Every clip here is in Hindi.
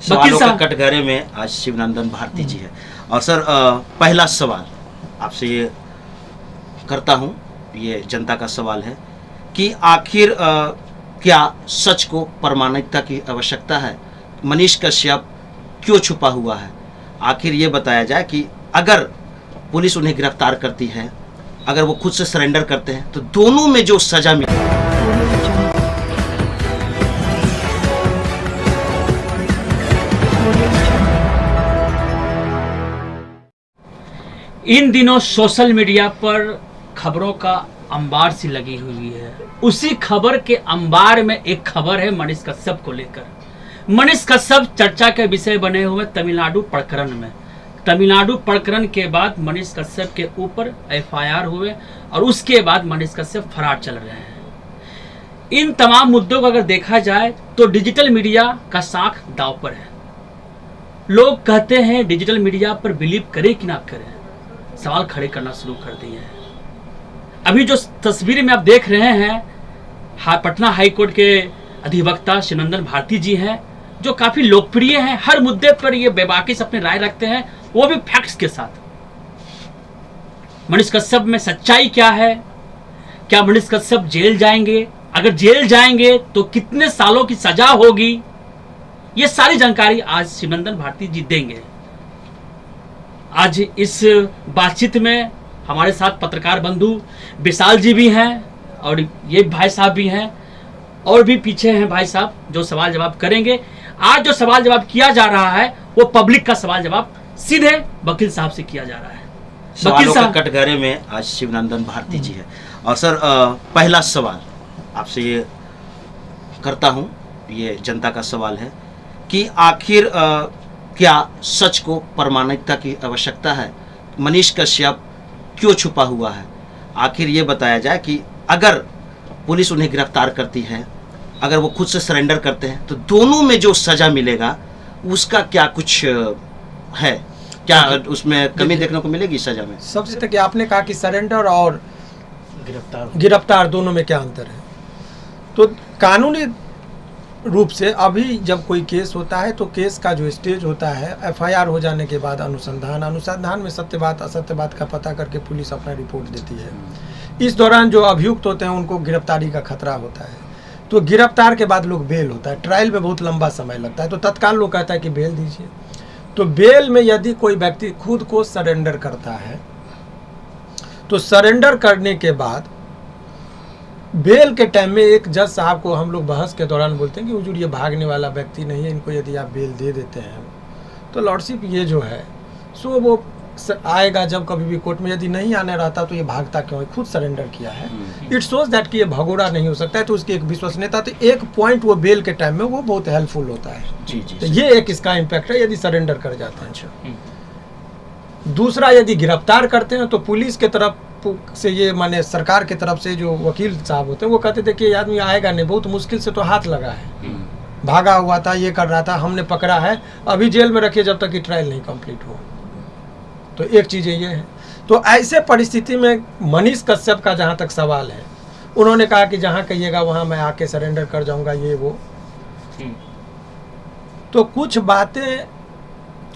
सवालों के कटघरे में आज शिवनंदन भारती जी है। और सर पहला सवाल आपसे ये करता हूँ, ये जनता का सवाल है कि आखिर क्या सच को प्रामाणिकता की आवश्यकता है? मनीष कश्यप क्यों छुपा हुआ है? आखिर ये बताया जाए कि अगर पुलिस उन्हें गिरफ्तार करती है, अगर वो खुद से सरेंडर करते हैं, तो दोनों में जो सजा मिले। इन दिनों सोशल मीडिया पर खबरों का अंबार सी लगी हुई है। उसी खबर के अंबार में एक खबर है मनीष कश्यप को लेकर। मनीष कश्यप चर्चा के विषय बने हुए तमिलनाडु प्रकरण में। तमिलनाडु प्रकरण के बाद मनीष कश्यप के ऊपर एफआईआर हुए और उसके बाद मनीष कश्यप फरार चल रहे हैं। इन तमाम मुद्दों को अगर देखा जाए तो डिजिटल मीडिया का साख दांव पर है। लोग कहते हैं डिजिटल मीडिया पर बिलीव करें कि ना करें, सवाल खड़े करना शुरू कर दिए हैं। अभी जो तस्वीर में आप देख रहे हैं, पटना हाईकोर्ट के अधिवक्ता शिवनंदन भारती जी हैं, जो काफी लोकप्रिय हैं। हर मुद्दे पर ये बेबाकी से अपनी राय रखते हैं, वो भी फैक्ट्स के साथ। मनीष कश्यप में सच्चाई क्या है? क्या मनीष कश्यप जेल जाएंगे? अगर जेल जाएंगे तो कितने सालों की सजा होगी? ये सारी जानकारी आज शिवनंदन भारती जी देंगे। आज इस बातचीत में हमारे साथ पत्रकार बंधु विशाल जी भी हैं और ये भाई साहब भी हैं, और भी पीछे हैं भाई साहब जो सवाल जवाब करेंगे। आज जो सवाल जवाब किया जा रहा है वो पब्लिक का सवाल जवाब सीधे वकील साहब से किया जा रहा है। सवालों के कटघरे में आज शिवनंदन भारती जी है। और सर पहला सवाल आपसे ये करता हूँ, ये जनता का सवाल है कि आखिर क्या सच को प्रामाणिकता की आवश्यकता है? मनीष कश्यप क्यों छुपा हुआ है? आखिर ये बताया जाए कि अगर पुलिस उन्हें गिरफ्तार करती है, अगर वो खुद से सरेंडर करते हैं, तो दोनों में जो सजा मिलेगा उसका क्या कुछ है? क्या उसमें कमी देखने को मिलेगी सजा में? सबसे तक आपने कहा कि सरेंडर और गिरफ्तार दोनों में क्या अंतर है? तो कानूनी रूप से अभी जब कोई केस होता है तो केस का जो स्टेज होता है, एफआईआर हो जाने के बाद अनुसंधान में सत्य बात असत्य बात का पता करके पुलिस अपना रिपोर्ट देती है। इस दौरान जो अभियुक्त होते हैं उनको गिरफ्तारी का खतरा होता है, तो गिरफ्तार के बाद लोग बेल होता है। ट्रायल में बहुत लंबा समय लगता है, तो तत्काल लोग कहता है कि बेल दीजिए। तो बेल में यदि कोई व्यक्ति खुद को सरेंडर करता है तो सरेंडर करने के बाद बेल के टाइम में एक जज साहब को हम लोग बहस के दौरान बोलते हैं कि हुजूर ये भागने वाला व्यक्ति नहीं है, इनको यदि आप बेल दे देते हैं तो लॉर्डशिप ये जो है सो वो आएगा जब कभी भी कोर्ट में। यदि नहीं आने रहता तो ये भागता क्यों है? खुद सरेंडर किया है। इट शोज दैट कि ये भगोड़ा नहीं हो सकता है, तो उसकी एक विश्वसनीयता, तो एक पॉइंट वो बेल के टाइम में वो बहुत हेल्पफुल होता है। जी। तो ये एक इसका इम्पैक्ट है यदि सरेंडर कर जाता है। दूसरा, यदि गिरफ्तार करते हैं तो पुलिस के तरफ से ये माने सरकार की तरफ से जो वकील साहब होते हैं वो कहते थे कि ये आदमी आएगा नहीं, बहुत मुश्किल से तो हाथ लगा है, भागा हुआ था, ये कर रहा था, हमने पकड़ा है, अभी जेल में रखिए जब तक कि ट्रायल नहीं कंप्लीट हो। तो एक चीज़ ये है। तो ऐसे परिस्थिति में मनीष कश्यप का जहाँ तक सवाल है, उन्होंने कहा कि जहाँ कहिएगा वहाँ मैं आके सरेंडर कर जाऊँगा, ये वो। तो कुछ बातें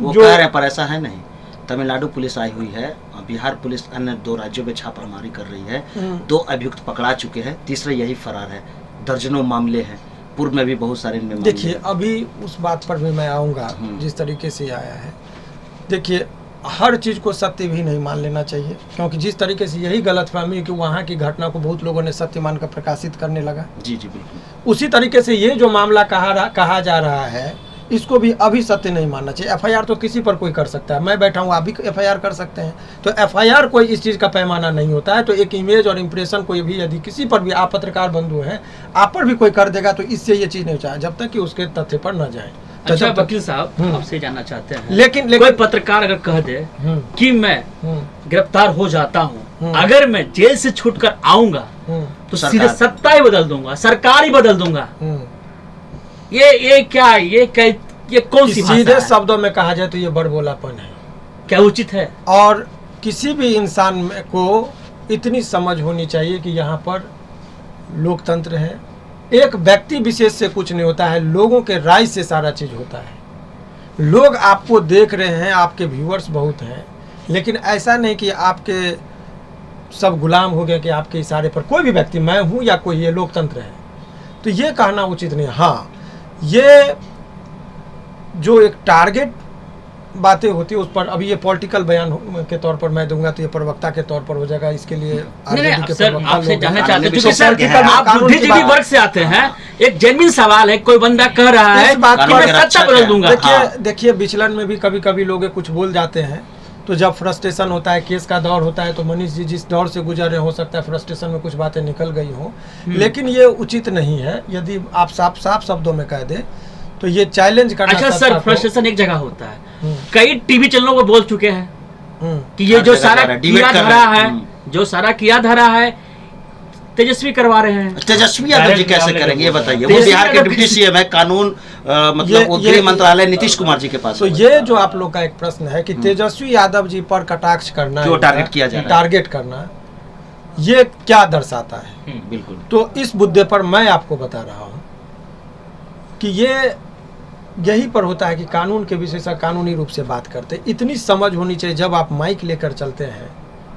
वो कह रहे हैं पर ऐसा है नहीं। तमिलनाडु पुलिस आई हुई है, बिहार पुलिस अन्य 2 राज्यों में छापामारी कर रही है, 2 अभियुक्त पकड़ा चुके हैं, तीसरे यही फरार है। दर्जनों मामले हैं, पूर्व में भी बहुत सारे मामले। देखिए अभी उस बात पर भी मैं आऊँगा जिस तरीके से आया है। देखिए हर चीज़ को सत्य भी नहीं मान लेना चाहिए, क्योंकि जिस तरीके से यही गलतफहमी कि वहाँ की घटना को बहुत लोगों ने सत्य मानकर प्रकाशित करने लगा। जी बिल्कुल। उसी तरीके से ये जो मामला कहा जा रहा है, इसको भी अभी सत्य नहीं मानना चाहिए। एफआईआर तो किसी पर कोई कर सकता है, मैं बैठा हूँ आप भी एफआईआर कर सकते हैं। तो एफआईआर कोई इस चीज़ का पैमाना नहीं होता है। तो एक इमेज और इम्प्रेशन कोई भी यदि किसी पर भी, आप पत्रकार बंधु हैं, आप पर भी कोई कर देगा तो इससे ये चीज़ नहीं चाहिए जब तक कि उसके तथ्य पर न जाए। अच्छा वकील साहब आपसे जानना चाहते हैं, लेकिन कोई पत्रकार अगर कह दे कि मैं गिरफ्तार हो जाता हूँ, अगर मैं जेल से छूट कर आऊंगा तो सीधे सत्ता ही बदल दूंगा, सरकार ही बदल दूंगा, ये क्या, ये कौन सी सीधे शब्दों में कहा जाए तो ये बड़बोलापन है। क्या उचित है? और किसी भी इंसान को इतनी समझ होनी चाहिए कि यहाँ पर लोकतंत्र है, एक व्यक्ति विशेष से कुछ नहीं होता है, लोगों के राय से सारा चीज होता है। लोग आपको देख रहे हैं, आपके व्यूअर्स बहुत हैं, लेकिन ऐसा नहीं कि आपके सब गुलाम हो गए कि आपके इशारे पर कोई भी व्यक्ति, मैं हूँ या कोई, ये लोकतंत्र है, तो ये कहना उचित नहीं। हाँ, ये जो एक टारगेट बातें होती है उस पर अभी ये पॉलिटिकल बयान के तौर पर मैं दूंगा तो ये प्रवक्ता के तौर पर हो जाएगा, इसके लिए नहीं, सर आपसे लोग जानना हैं। चाहते हैं क्योंकि क्योंकि सर political आप कानून की बुद्धिजीवी बात- वर्ग से आते हैं, एक जेन्युइन सवाल है, कोई बंदा कह रहा है इस बात कि पर मैं अगर सच्चा अच्छा बदल है। दूंगा। देखिए देखिए विचलन में भी कभी कभी लोग कुछ बोल जाते हैं, तो जब फ्रस्ट्रेशन होता है, केस का दौर होता है, तो मनीष जी जिस दौर से गुजर रहे हो सकता है फ्रस्ट्रेशन में कुछ बातें निकल गई हो, लेकिन ये उचित नहीं है। यदि आप साफ साफ शब्दों में कह दें तो ये चैलेंज करना। अच्छा सत्ता सर, को- फ्रस्ट्रेशन एक जगह होता है, हम्म, कई टीवी चैनलों को बोल चुके हैं हम्म। कि ये हर जो जगह सारा जा रहा है, डिबेट किया कर धरा रहे हैं। है, जो सारा किया धरा है, तेजस्वी करवा रहे हैं। तेजस्वी यादव जी कैसे करेंगे ये बताइए? वो तेजस्वी बिहार के यादव डिप्टी सीएम है, कानून मतलब वो ये- गृह मंत्रालय नीतीश कुमार जी के पास तो है। ये जो आप लोग का एक प्रश्न है कि तेजस्वी यादव जी पर कटाक्ष करना, क्यों टारगेट किया जा रहा है? टारगेट करना, ये क्या दर्शाता है? बिल्कुल। तो इस मुद्दे पर मैं आपको बता रहा हूँ कि ये यही पर होता है कि कानून के विषय से कानूनी रूप से बात करते, इतनी समझ होनी चाहिए। जब आप माइक लेकर चलते हैं,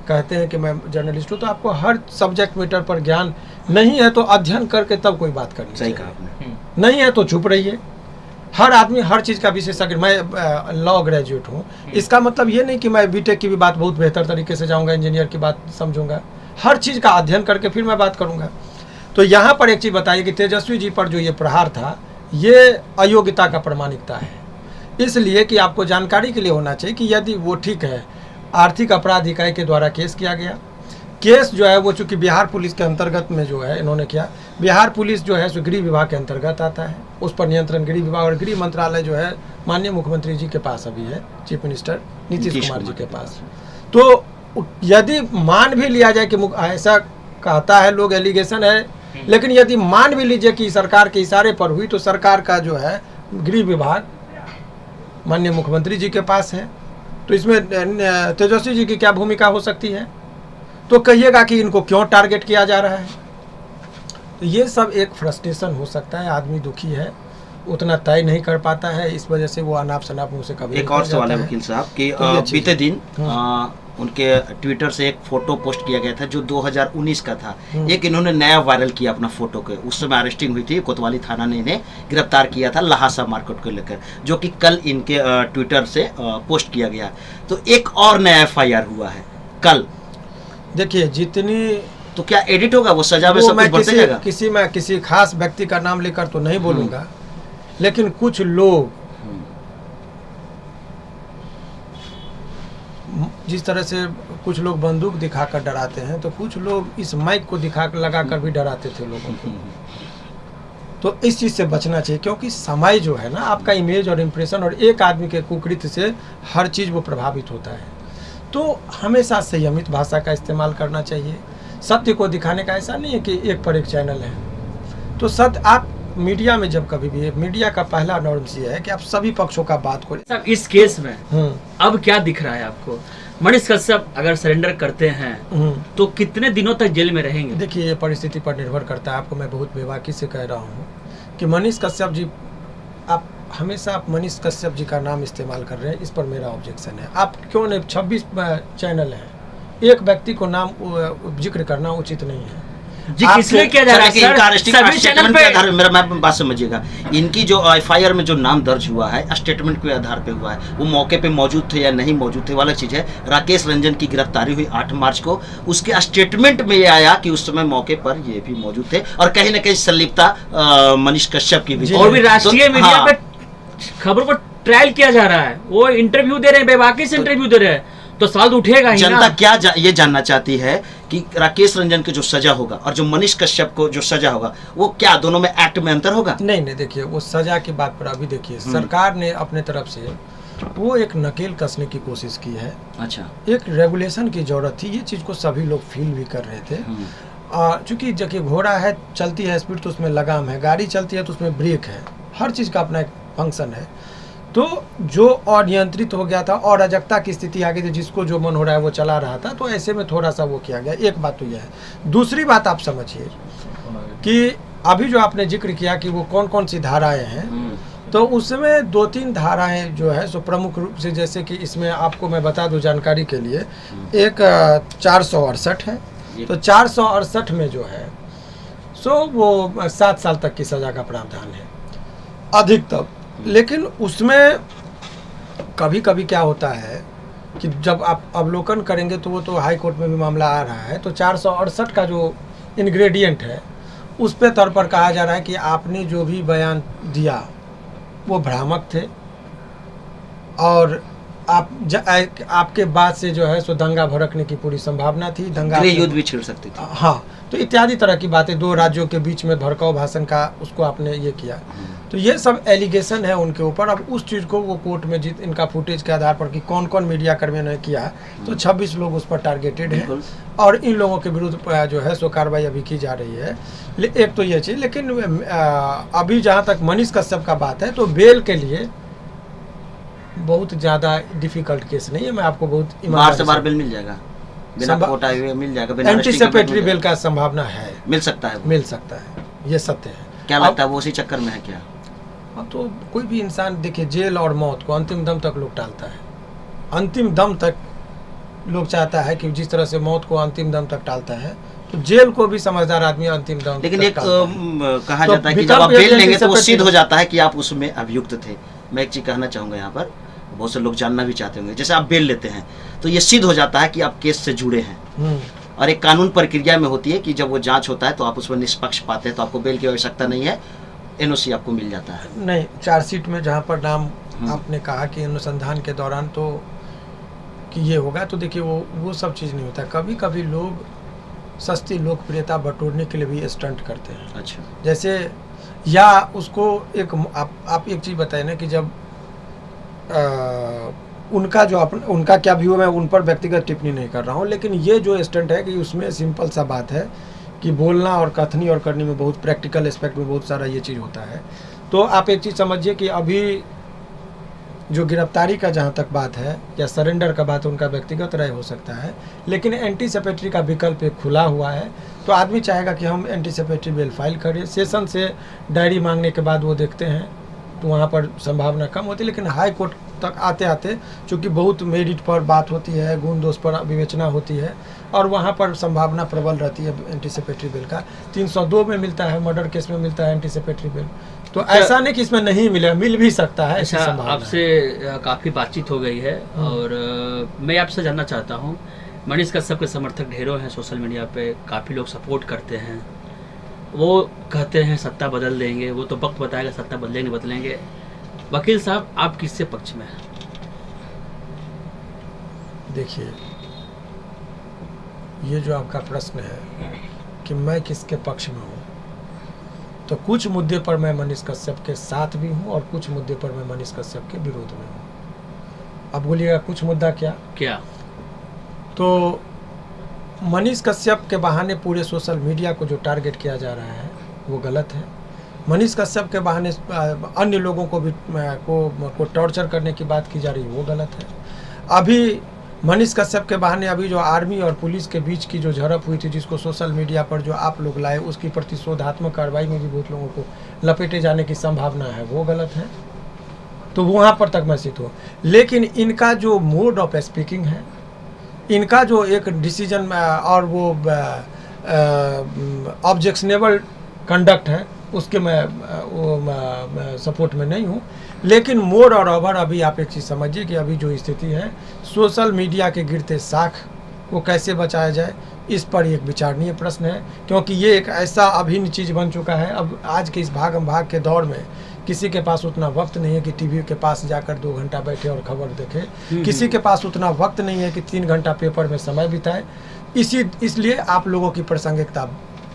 कहते हैं कि मैं जर्नलिस्ट हूँ, तो आपको हर सब्जेक्ट मैटर पर ज्ञान नहीं है तो अध्ययन करके तब कोई बात करनी सही चाहिए। कहा आपने। नहीं है तो चुप रहिए। हर आदमी हर चीज़ का विशेषज्ञ। मैं लॉ ग्रेजुएट हूँ, इसका मतलब ये नहीं कि मैं बीटेक की भी बात बहुत बेहतर तरीके से जाऊँगा, इंजीनियर की बात समझूंगा। हर चीज़ का अध्ययन करके फिर मैं बात करूँगा। तो यहाँ पर एक चीज़ बताइए कि तेजस्वी जी पर जो ये प्रहार था, ये अयोग्यता का प्रमाणिकता है। इसलिए कि आपको जानकारी के लिए होना चाहिए कि यदि वो ठीक है, आर्थिक अपराध इकाई के द्वारा केस किया गया, केस जो है वो चूँकि बिहार पुलिस के अंतर्गत में जो है इन्होंने किया, बिहार पुलिस जो है सो गृह विभाग के अंतर्गत आता है, उस पर नियंत्रण गृह विभाग और गृह मंत्रालय जो है माननीय मुख्यमंत्री जी के पास अभी है, चीफ मिनिस्टर नीतीश कुमार जी के पास। तो यदि मान भी लिया जाए कि ऐसा कहता है लोग, एलिगेशन है, लेकिन यदि मान भी लीजिए कि सरकार के इशारे पर हुई, तो सरकार का जो है गृह विभाग माननीय मुख्यमंत्री जी के पास है, तो इसमें तेजस्वी जी की क्या भूमिका हो सकती है? तो कहिएगा कि इनको क्यों टारगेट किया जा रहा है? तो ये सब एक फ्रस्ट्रेशन हो सकता है, आदमी दुखी है, उतना तय नहीं कर पाता है, इस वजह से वो अनाप शनाप मुँह से कभी एक और सवाल है वकील साहब कि तो ये चीज़ बीते दिन उनके ट्विटर से एक फोटो पोस्ट किया गया था जो 2019 का था। एक इन्होंने नया वायरल किया अपना फोटो के, उस समय अरेस्टिंग हुई थी, कोतवाली थाना ने इन्हें गिरफ्तार किया था लहासा मार्केट को लेकर, जो कि कल इनके ट्विटर से पोस्ट किया गया। तो एक और नया FIR हुआ है कल। देखिए जितनी तो क्या एडिट होगा वो सजा में सब कुछ बढ़ते जाएगा? मैं किसी खास व्यक्ति का नाम लेकर तो नहीं बोलूँगा, लेकिन कुछ लोग जिस तरह से कुछ लोग बंदूक दिखाकर डराते हैं, तो कुछ लोग इस माइक को लगाकर भी डराते थे लोगों को। तो इस चीज़ से बचना चाहिए, क्योंकि समय जो है ना, आपका इमेज और इम्प्रेशन और एक आदमी के कुकृत्य से हर चीज़ वो प्रभावित होता है। तो हमेशा संयमित भाषा का इस्तेमाल करना चाहिए। सत्य को दिखाने का ऐसा नहीं है कि एक पर एक चैनल है। तो सत्य आप मीडिया में जब कभी भी, मीडिया का पहला नॉर्म्स ये है कि आप सभी पक्षों का बात को। साहब इस केस में अब क्या दिख रहा है आपको? मनीष कश्यप अगर सरेंडर करते हैं तो कितने दिनों तक जेल में रहेंगे? देखिए ये परिस्थिति पर निर्भर करता है। आपको मैं बहुत बेबाकी से कह रहा हूँ कि मनीष कश्यप जी, आप हमेशा मनीष कश्यप जी का नाम इस्तेमाल कर रहे हैं, इस पर मेरा ऑब्जेक्शन है। आप क्यों नहीं, 26 चैनल हैं, एक व्यक्ति को नाम जिक्र करना उचित नहीं है जी। किसलिए किया जा रहा है सर? सभी चैनल पे आधार, मेरा बात समझिएगा, इनकी जो FIR में जो नाम दर्ज हुआ है स्टेटमेंट के आधार पे हुआ है, वो मौके पे मौजूद थे या नहीं मौजूद थे वाला चीज़ है। राकेश रंजन की गिरफ्तारी हुई 8 मार्च को, उसके स्टेटमेंट में ये आया कि उस समय मौके पर ये भी मौजूद थे और कहीं ना कहीं संलिप्तता मनीष कश्यप की भी। और भी राष्ट्रीय मीडिया पे खबरों को ट्रायल किया जा रहा है, वो इंटरव्यू दे रहे हैं, बेबाकी से इंटरव्यू दे रहे हैं, तो सवाल उठेगा ही ना। जनता क्या ये जानना चाहती है कि राकेश रंजन को जो सजा होगा और जो मनीष कश्यप को जो सजा होगा, वो क्या दोनों में एक्ट में अंतर होगा? नहीं, देखिए वो सजा की बात पर अभी देखिए, सरकार ने अपने तरफ से वो एक नकेल कसने की कोशिश की है। अच्छा, एक रेगुलेशन की जरूरत थी, ये चीज़ को सभी लोग फील भी कर रहे थे। चूँकि जबकि घोड़ा है, चलती है स्पीड तो उसमें लगाम है, गाड़ी चलती है तो उसमें ब्रेक है, हर चीज़ का अपना एक फंक्शन है। तो जो अनियंत्रित हो गया था और अराजकता की स्थिति आ गई थी, जिसको जो मन हो रहा है वो चला रहा था, तो ऐसे में थोड़ा सा वो किया गया। एक बात तो यह है। दूसरी बात आप समझिए कि अभी जो आपने जिक्र किया कि वो कौन कौन सी धाराएं हैं, तो उसमें 2-3 धाराएं जो है सो प्रमुख रूप से, जैसे कि इसमें आपको मैं बता दूं जानकारी के लिए, एक 468 है। तो 468 में जो है सो वो 7 साल तक की सज़ा का प्रावधान है अधिकतम। लेकिन उसमें कभी कभी क्या होता है कि जब आप अवलोकन करेंगे तो वो तो हाई कोर्ट में भी मामला आ रहा है, तो 468 का जो इंग्रेडिएंट है उस पे तौर पर कहा जा रहा है कि आपने जो भी बयान दिया वो भ्रामक थे और आपके बाद से जो है सो दंगा भड़कने की पूरी संभावना थी, दंगा युद्ध भी छिड़ सकती थी। हाँ, तो इत्यादि तरह की बातें, 2 राज्यों के बीच में भड़काऊ भाषण का उसको आपने ये किया। तो ये सब एलिगेशन है उनके ऊपर। अब उस चीज़ को वो कोर्ट में इनका फुटेज के आधार पर कि कौन कौन मीडिया कर्मियों ने किया, तो 26 लोग उस पर टारगेटेड हैं और इन लोगों के विरुद्ध जो है सो कार्रवाई अभी की जा रही है। एक तो ये चीज़, लेकिन अभी जहाँ तक मनीष कश्यप का बात है तो बेल के लिए बहुत ज़्यादा डिफिकल्ट केस नहीं है। मैं आपको बहुत बार से बार बेल मिल जाएगा, बिना कोर्ट आए हुए मिल जाएगा, एंटीसिपेटरी बेल का संभावना है, मिल सकता है, मिल सकता है, ये सत्य है। क्या लगता है वो उसी चक्कर में है क्या? तो कोई भी इंसान देखिए, जेल और मौत को अंतिम दम तक लोग टालता है, अंतिम दम तक लोग चाहता है कि जिस तरह से मौत को अंतिम दम तक टालता है, तो जेल को भी समझदार आदमी अंतिम दम लेकिन एक कहा जाता है कि जब आप बेल लेंगे तो वो सिद्ध हो जाता है कि आप उसमें अभियुक्त थे। मैं एक चीज कहना चाहूंगा यहाँ पर, बहुत से लोग जानना भी चाहते होंगे, जैसे आप बेल लेते हैं तो ये सिद्ध हो जाता है कि आप केस से जुड़े हैं, और एक कानून प्रक्रिया में होती है कि जब वो जांच होता है तो आप उसमें निष्पक्ष पाते हैं, तो आपको बेल की आवश्यकता नहीं है, एनओसी आपको मिल जाता है। नहीं, चार्जशीट में जहाँ पर नाम आपने कहा कि अनुसंधान के दौरान तो कि ये होगा, तो देखिए वो सब चीज़ नहीं होता। कभी कभी लोग सस्ती लोकप्रियता बटोरने के लिए भी स्टंट करते हैं। अच्छा, जैसे या उसको एक आप एक चीज़ बताए ना कि जब उनका जो उनका क्या व्यू है, मैं उन पर व्यक्तिगत टिप्पणी नहीं कर रहा हूँ, लेकिन ये जो स्टंट है कि उसमें सिंपल सा बात है कि बोलना और कथनी और करनी में बहुत प्रैक्टिकल एस्पेक्ट में बहुत सारा ये चीज़ होता है। तो आप एक चीज़ समझिए कि अभी जो गिरफ्तारी का जहाँ तक बात है या सरेंडर का बात, उनका व्यक्तिगत राय हो सकता है, लेकिन एंटीसिपेटरी का विकल्प एक खुला हुआ है। तो आदमी चाहेगा कि हम एंटीसिपेटरी बेल फाइल करें, सेशन से डायरी मांगने के बाद वो देखते हैं तो वहाँ पर संभावना कम होती है। लेकिन हाई कोर्ट तक आते आते चूँकि बहुत मेरिट पर बात होती है, गुण दोष पर विवेचना होती है, और वहाँ पर संभावना प्रबल रहती है एंटीसिपेटरी बेल का। 302 में मिलता है, मर्डर केस में मिलता है एंटीसिपेटरी बेल, तो ऐसा नहीं कि इसमें नहीं मिले, मिल भी सकता है। अच्छा, आपसे काफ़ी बातचीत हो गई है और मैं आपसे जानना चाहता हूँ, मनीष कश्यप के समर्थक ढेरों हैं सोशल मीडिया पे, काफ़ी लोग सपोर्ट करते हैं, वो कहते हैं सत्ता बदल देंगे, वो तो वक्त बताएगा सत्ता बदलेंगे बदलेंगे। वकील साहब, आप किससे पक्ष में हैं? देखिए, ये जो आपका प्रश्न है कि मैं किसके पक्ष में हूँ, तो कुछ मुद्दे पर मैं मनीष कश्यप के साथ भी हूँ और कुछ मुद्दे पर मैं मनीष कश्यप के विरोध में हूँ। अब बोलिएगा कुछ मुद्दा क्या? तो मनीष कश्यप के बहाने पूरे सोशल मीडिया को जो टारगेट किया जा रहा है वो गलत है। मनीष कश्यप के बहाने अन्य लोगों को भी को टॉर्चर करने की बात की जा रही है, वो गलत है। अभी मनीष कश्यप के बहाने अभी जो आर्मी और पुलिस के बीच की जो झड़प हुई थी, जिसको सोशल मीडिया पर जो आप लोग लाए, उसकी प्रतिशोधात्मक कार्रवाई में भी बहुत लोगों को लपेटे जाने की संभावना है, वो गलत है। तो वहाँ पर तक मैं सिद्ध हूँ। लेकिन इनका जो मोड ऑफ स्पीकिंग है, इनका जो एक डिसीजन और वो ऑब्जेक्शनेबल कंडक्ट है, उसके मैं सपोर्ट में नहीं हूँ। लेकिन मोर और ओवर अभी आप एक चीज़ समझिए कि अभी जो स्थिति है, सोशल मीडिया के गिरते साख को कैसे बचाया जाए, इस पर एक विचारणीय प्रश्न है, क्योंकि ये एक ऐसा अभिन्न चीज़ बन चुका है। अब आज के इस भागम भाग के दौर में किसी के पास उतना वक्त नहीं है कि टीवी के पास जाकर 2 घंटा बैठे और खबर देखे, किसी के पास उतना वक्त नहीं है कि 3 घंटा पेपर में समय बिताए। इसलिए आप लोगों की प्रासंगिकता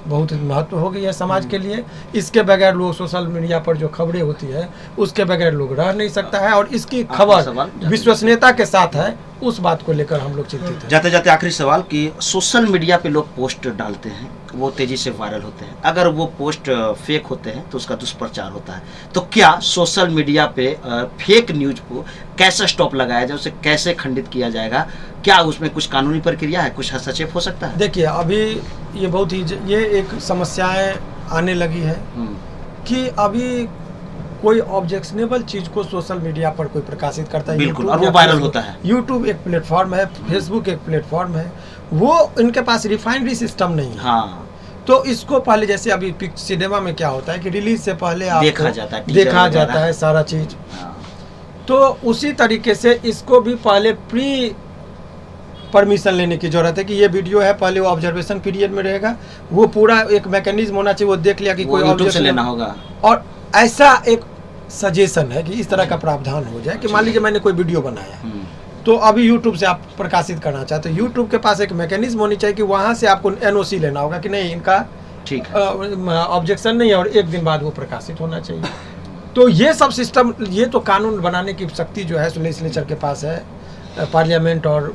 बहुत महत्व हो गई है समाज के लिए। इसके बगैर लोग सोशल मीडिया पर जो खबरें होती है उसके बगैर लोग रह नहीं सकता है, और इसकी खबर विश्वसनीयता के साथ है, उस बात को लेकर हम लोग चिंतित हैं। जाते जाते आखिरी सवाल कि सोशल मीडिया पे लोग पोस्ट डालते हैं, वो तेजी से वायरल होते हैं, अगर वो पोस्ट फेक होते हैं तो उसका दुष्प्रचार होता है, तो क्या सोशल मीडिया पे फेक न्यूज को कैसे स्टॉप लगाया जाए, उसे कैसे खंडित किया जाएगा? क्या उसमें कुछ कानूनी प्रक्रिया है, कुछ हस्तक्षेप हो सकता है? देखिए, अभी ये बहुत ही ये एक समस्याएं आने लगी है कि अभी कोई ऑब्जेक्शनेबल चीज को सोशल मीडिया पर कोई प्रकाशित करता है, बिल्कुल, YouTube और वो या वायरल Facebook, होता है। यूट्यूब एक प्लेटफॉर्म है, फेसबुक एक प्लेटफॉर्म है, वो इनके पास रिफाइनरी सिस्टम नहीं है। हाँ, तो इसको पहले जैसे अभी सिनेमा में क्या होता है कि रिलीज से पहले आपको देखा जाता है, टीजर देखा वगैरह। जाता है सारा चीज। हाँ, तो उसी तरीके से इसको भी पहले प्री परमिशन लेने की जरूरत है कि ये वीडियो है, पहले वो ऑब्जर्वेशन पीरियड में रहेगा, वो पूरा एक मैकेनिज्म होना चाहिए, वो देख लिया कि वो कोई यूट्यूब से ऑब्जेक्शन लेना होगा। और ऐसा एक सजेशन है कि इस तरह का प्रावधान हो जाए कि मान लीजिए मैंने कोई वीडियो बनाया, तो अभी यूट्यूब से आप प्रकाशित करना चाहते हो, यूट्यूब के पास एक मैकेनिज्म होनी चाहिए कि वहाँ से आपको एनओसी लेना होगा कि नहीं इनका ठीक है, ऑब्जेक्शन नहीं है, और एक दिन बाद वो प्रकाशित होना चाहिए। तो ये सब सिस्टम, ये तो कानून बनाने की शक्ति जो है लेजिस्लेचर के पास है, पार्लियामेंट और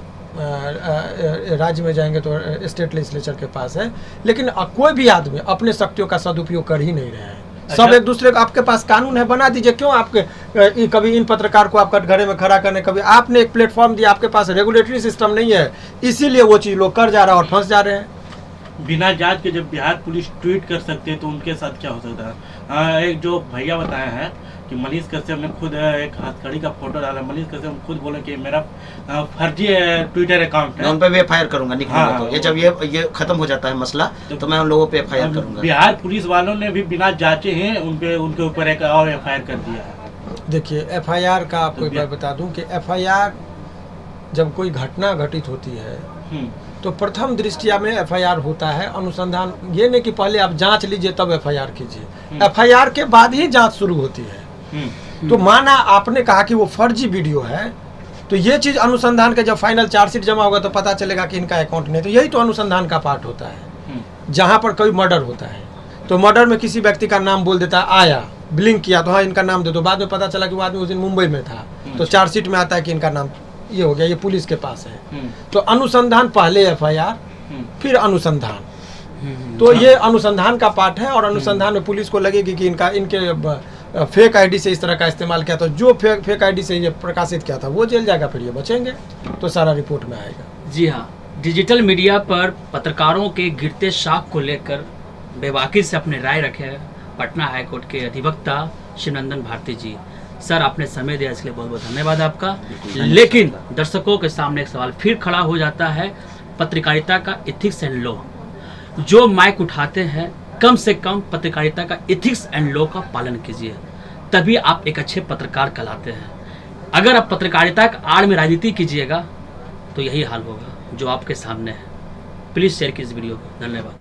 राज्य में जाएंगे तो स्टेट लेजिस्लेचर के पास है, लेकिन कोई भी आदमी अपने शक्तियों का सदुपयोग कर ही नहीं रहे हैं। सब एक दूसरे को, आपके पास कानून है बना दीजिए, क्यों आपके कभी इन पत्रकार को आपका घरे में खड़ा करने, कभी आपने एक प्लेटफॉर्म दिया, आपके पास रेगुलेटरी सिस्टम नहीं है, इसीलिए वो चीज़ लोग कर जा रहा है और फंस जा रहे हैं। बिना जांच के जब बिहार पुलिस ट्वीट कर सकते हैं तो उनके साथ क्या हो सकता है? एक जो भैया बताया है कि मनीष कश्यप ने खुद एक हथकड़ी का फोटो डाला, मनीष कश्यप खुद बोले कि मेरा फर्जी ट्विटर अकाउंट मैं है। उन पे भी एफआईआर करूंगा, निकलूंगा हाँ, तो ये जब ये खत्म हो जाता है मसला, तो मैं उन लोगों पे एफआईआर करूंगा। बिहार पुलिस वालों ने भी बिना जांचे ही उनके ऊपर एक और एफआईआर कर दिया है। देखिए एफआईआर का आपको एक बार बता दूं कि एफआईआर जब कोई घटना घटित होती है तो प्रथम दृष्टिया में एफआईआर होता है अनुसंधान, ये नहीं कि पहले आप जांच लीजिए तब एफआईआर कीजिए, एफआईआर के बाद ही जांच शुरू होती है। तो माना आपने कहा कि वो फर्जी वीडियो है, तो ये चीज़ अनुसंधान का जब फाइनल चार्जशीट जमा होगा तो पता चलेगा कि इनका अकाउंट नहीं, तो यही तो अनुसंधान का पार्ट होता है। जहाँ पर कोई मर्डर होता है तो मर्डर में किसी व्यक्ति का नाम बोल देता है, आया ब्लिंक किया तो हाँ इनका नाम दे दो, बाद में पता चला कि वो आदमी उस दिन मुंबई में था, तो चार्जशीट में आता है कि इनका नाम ये हो गया, ये पुलिस के पास है। तो अनुसंधान पहले एफआईआर फिर अनुसंधान, तो ये अनुसंधान का पार्ट है, और अनुसंधान में पुलिस को लगेगी कि इनके फेक आईडी से इस तरह का इस्तेमाल किया था, जो फेक आईडी से ये प्रकाशित किया था वो जेल जाएगा, फिर ये बचेंगे, तो सारा रिपोर्ट में आएगा। जी हाँ, डिजिटल मीडिया पर पत्रकारों के गिरते शाख को लेकर बेबाकी से अपने राय रखे हैं पटना हाईकोर्ट के अधिवक्ता शिवनंदन भारती जी। सर आपने समय दिया इसके लिए बहुत बहुत धन्यवाद आपका। लेकिन दर्शकों के सामने एक सवाल फिर खड़ा हो जाता है, पत्रकारिता का एथिक्स एंड लॉ, जो माइक उठाते हैं कम से कम पत्रकारिता का एथिक्स एंड लॉ का पालन कीजिए, तभी आप एक अच्छे पत्रकार कहलाते हैं। अगर आप पत्रकारिता के आड़ में राजनीति कीजिएगा तो यही हाल होगा जो आपके सामने है। प्लीज़ शेयर कीजिए वीडियो को। धन्यवाद।